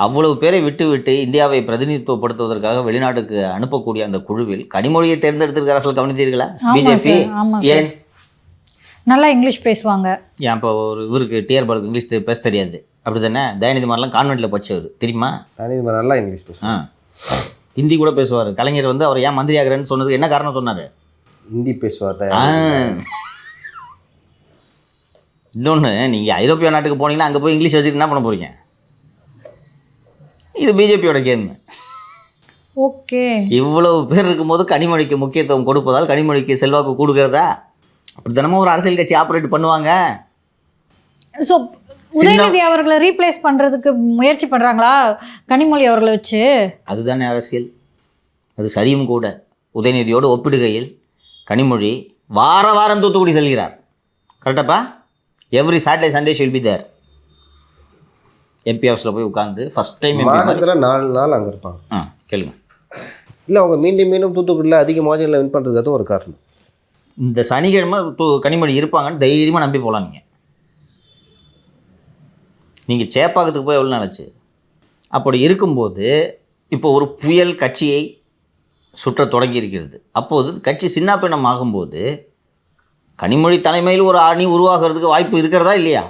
அவ்வளவு பேரை விட்டு இந்தியாவை பிரதிநிதித்துவப்படுத்துவதற்காக வெளிநாட்டுக்கு அனுப்பக்கூடிய அந்த குழுவில் கனிமொழியை தேர்ந்தெடுத்திருக்கிறார்கள். கவனித்தீர்களா? பிஜேபி ஏன்? நல்லா இங்கிலீஷ் பேசுவாங்க. ஏன் இப்போ ஒரு இவருக்கு டிஆர் பாலுக்கு இங்கிலீஷ் பேச தெரியாது அப்படி தானே? தயாநிதி மாதிரிலாம் கான்வென்ட்டில் படித்தவர் தெரியுமா? தயாநிதி மாதிரி நல்லா இங்கிலீஷ் பேசுவாங்க, ஹிந்தி கூட பேசுவார். கலைஞர் வந்து அவர் ஏன் மந்திரி ஆகிறேன்னு சொன்னதுக்கு என்ன காரணம் சொன்னார்? ஹிந்தி பேசுவார். இன்னொன்று, நீங்கள் ஐரோப்பிய நாட்டுக்கு போனீங்கன்னா அங்கே போய் இங்கிலீஷ் வச்சுட்டு என்ன பண்ண போகிறீங்க? இது பிஜேபியோட கேம். ஓகே, இவ்வளவு பேர் இருக்கும்போது கனிமொழிக்கு முக்கியத்துவம் கொடுப்பதால் கனிமொழிக்கு செல்வாக்கு கொடுக்கிறதா? அப்படி தினமும் ஒரு அரசியல் கட்சி ஆப்ரேட் பண்ணுவாங்க. ஸோ உதயநிதி அவர்களை ரீப்ளேஸ் பண்ணுறதுக்கு முயற்சி பண்ணுறாங்களா கனிமொழி அவர்களை வச்சு? அதுதானே அரசியல், அது சரியும் கூட. உதயநிதியோடு ஒப்பிடுகையில் கனிமொழி வாரம் தூத்துக்குடி செல்கிறார். கரெக்டாப்பா? Every Saturday Sunday shall be there. MP ஹவுஸில் போய் உட்காந்து ஃபஸ்ட் டைம் மாதத்தில் 4 நாள் அங்கே இருப்பாங்க. கேளுங்க. இல்லை, அவங்க மீண்டும் தூத்துக்குடியில் அதிக மார்ஜினில் வின் பண்ணுறதுக்கு அதுவும் ஒரு காரணம். இந்த சனிக்கிழமை கனிமொழி இருப்பாங்கன்னு தைரியமாக நம்பி போகலாம். நீங்கள் சேப்பாக்கத்துக்கு போய் எவ்வளோ நாளாச்சு? அப்படி இருக்கும்போது இப்போ ஒரு புயல் கட்சியை சுற்ற தொடங்கி இருக்கிறது. அப்போது கட்சி சின்னாபின்னம் ஆகும்போது கனிமொழி தலைமையில் ஒரு அணி உருவாகிறதுக்கு வாய்ப்பு இருக்கிறதா இல்லையா?